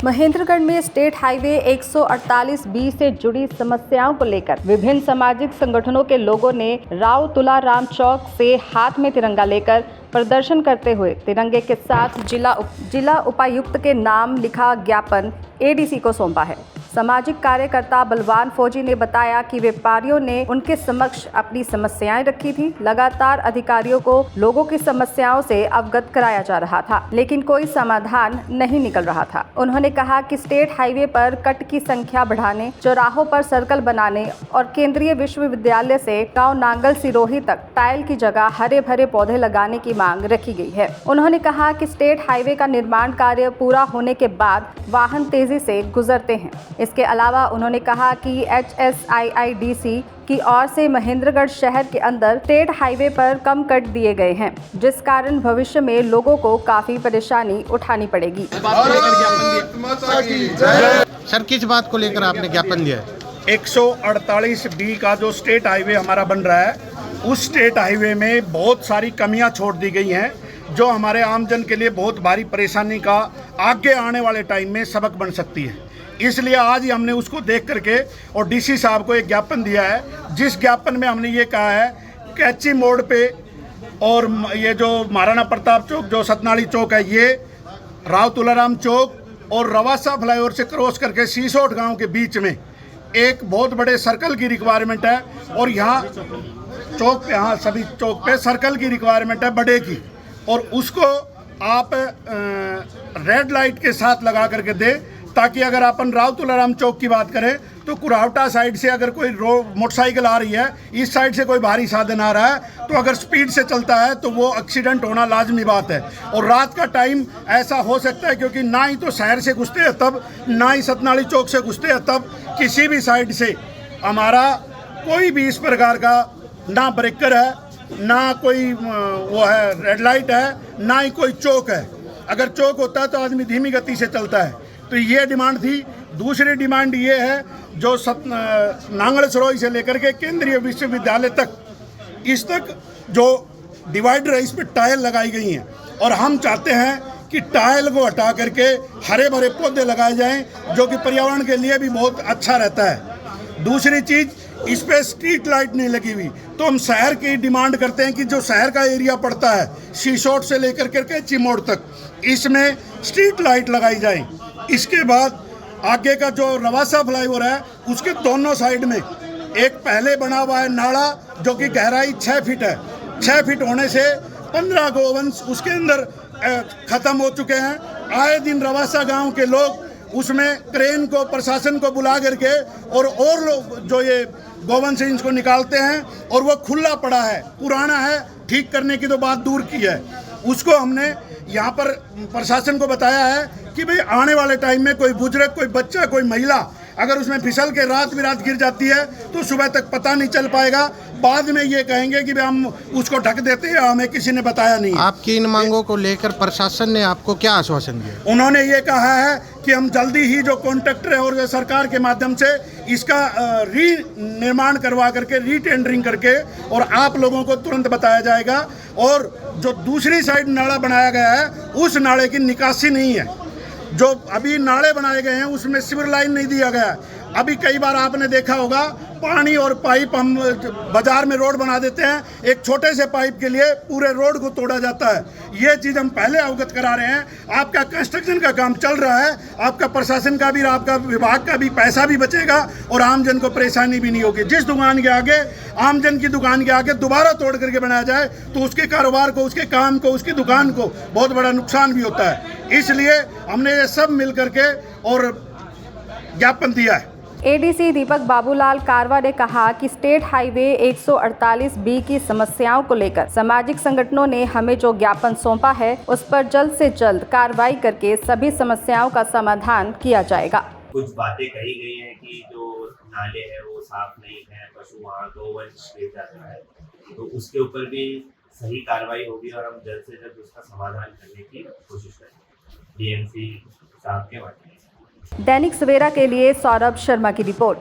महेंद्रगढ़ में state highway 148B से जुड़ी समस्याओं को लेकर विभिन्न सामाजिक संगठनों के लोगों ने राव तुलाराम चौक से हाथ में तिरंगा लेकर प्रदर्शन करते हुए तिरंगे के साथ जिला उपायुक्त के नाम लिखा ज्ञापन एडीसी को सौंपा है। सामाजिक कार्यकर्ता बलवान फौजी ने बताया कि व्यापारियों ने उनके समक्ष अपनी समस्याएं रखी थी। लगातार अधिकारियों को लोगों की समस्याओं से अवगत कराया जा रहा था, लेकिन कोई समाधान नहीं निकल रहा था। उन्होंने कहा कि स्टेट हाईवे पर कट की संख्या बढ़ाने, चौराहों पर सर्कल बनाने और केंद्रीय विश्वविद्यालय से गांव नांगल सिरोही तक टाइल की जगह हरे भरे पौधे लगाने की मांग रखी गई है। उन्होंने कहा कि स्टेट हाईवे का निर्माण कार्य पूरा होने के बाद वाहन तेजी से गुजरते हैं। इसके अलावा उन्होंने कहा कि HSIIDC की ओर से महेंद्रगढ़ शहर के अंदर स्टेट हाईवे पर कम कट दिए गए हैं, जिस कारण भविष्य में लोगों को काफी परेशानी उठानी पड़ेगी। सर, किस बात को लेकर आपने ज्ञापन दिया है? 148B का जो स्टेट हाईवे हमारा बन रहा है, उस स्टेट हाईवे में बहुत सारी कमियां छोड़ दी गई हैं, जो हमारे आमजन के लिए बहुत भारी परेशानी का आगे आने वाले टाइम में सबक बन सकती है। इसलिए आज ही हमने उसको देख करके और डीसी साहब को एक ज्ञापन दिया है, जिस ज्ञापन में हमने ये कहा है कैची मोड़ पे और ये जो महाराणा प्रताप चौक, जो सतनाड़ी चौक है, ये राव तुलाराम चौक और रवासा फ्लाईओवर से क्रॉस करके सीसोट गांव के बीच में एक बहुत बड़े सर्कल की रिक्वायरमेंट है। और यहाँ चौक पे, हाँ, सभी चौक पे सर्कल की रिक्वायरमेंट है बड़े की, और उसको आप रेड लाइट के साथ लगा करके दे, ताकि अगर अपन राव तुलाराम चौक की बात करें तो कुरावटा साइड से अगर कोई मोटरसाइकिल आ रही है, इस साइड से कोई भारी साधन आ रहा है, तो अगर स्पीड से चलता है तो वो एक्सीडेंट होना लाजमी बात है। और रात का टाइम ऐसा हो सकता है, क्योंकि ना ही तो शहर से घुसते हैं तब, ना ही सतनाड़ी चौक से घुसते हैं तब, किसी भी साइड से हमारा कोई भी इस प्रकार का ना ब्रेकर है, ना कोई वो है रेड लाइट है, ना ही कोई चौक है। अगर चौक होता है तो आदमी धीमी गति से चलता है। तो ये डिमांड थी। दूसरी डिमांड ये है, जो नांगल सरोई से लेकर के केंद्रीय विश्वविद्यालय तक, इस तक जो डिवाइडर है, इस पर टाइल लगाई गई हैं, और हम चाहते हैं कि टाइल को हटा करके हरे भरे पौधे लगाए जाएं, जो कि पर्यावरण के लिए भी बहुत अच्छा रहता है। दूसरी चीज़, इस पर स्ट्रीट लाइट नहीं लगी हुई, तो हम शहर की डिमांड करते हैं कि जो शहर का एरिया पड़ता है सीसोट से लेकर के चिमोड़ तक, इसमें स्ट्रीट लाइट लगाई जाए। इसके बाद आगे का जो रवासा फ्लाईओवर है, उसके दोनों साइड में एक पहले बना हुआ है नाला, जो कि गहराई 6 फीट है। 6 फीट होने से 15 गोवंश उसके अंदर ख़त्म हो चुके हैं। आए दिन रवासा गांव के लोग उसमें क्रेन को, प्रशासन को बुला करके और लोग जो ये गोवंश इनको निकालते हैं, और वो खुला पड़ा है, पुराना है, ठीक करने की तो बात दूर की है। उसको हमने यहाँ पर प्रशासन को बताया है कि भाई आने वाले टाइम में कोई बुजुर्ग, कोई बच्चा, कोई महिला अगर उसमें फिसल के रात बिरात गिर जाती है तो सुबह तक पता नहीं चल पाएगा। बाद में ये कहेंगे कि भाई हम उसको ढक देते हैं, हमें किसी ने बताया नहीं। आपकी इन मांगों को लेकर प्रशासन ने आपको क्या आश्वासन दिया? उन्होंने ये कहा है कि हम जल्दी ही जो कॉन्ट्रैक्टर है और सरकार के माध्यम से इसका निर्माण करवा करके, रीटेंडरिंग करके, और आप लोगों को तुरंत बताया जाएगा। और जो दूसरी साइड नाला बनाया गया है, उस नाले की निकासी नहीं है। जो अभी नाले बनाए गए हैं उसमें सिवर लाइन नहीं दिया गया है। अभी कई बार आपने देखा होगा, पानी और पाइप हम बाजार में रोड बना देते हैं, एक छोटे से पाइप के लिए पूरे रोड को तोड़ा जाता है। ये चीज़ हम पहले अवगत करा रहे हैं। आपका कंस्ट्रक्शन का काम चल रहा है, आपका प्रशासन का भी, आपका विभाग का भी पैसा भी बचेगा और आमजन को परेशानी भी नहीं होगी। जिस दुकान के आगे, आमजन की दुकान के आगे दोबारा तोड़ करके बनाया जाए तो उसके कारोबार को, उसके काम को, उसकी दुकान को बहुत बड़ा नुकसान भी होता है। इसलिए हमने ये सब मिल करके और ज्ञापन दिया है। एडीसी दीपक बाबूलाल कारवा ने कहा कि स्टेट हाईवे 148B की समस्याओं को लेकर सामाजिक संगठनों ने हमें जो ज्ञापन सौंपा है, उस पर जल्द से जल्द कार्रवाई करके सभी समस्याओं का समाधान किया जाएगा। कुछ बातें कही गई हैं कि जो नाले हैं वो साफ नहीं है, पशु वहाँ गोवंश गिर जाता है, तो उसके ऊपर भी सही कार्रवाई होगी और हम जल्द से जल्द उसका समाधान करने की कोशिश करेंगे डीएमसी साहब के माध्यम से। दैनिक सवेरा के लिए सौरभ शर्मा की रिपोर्ट।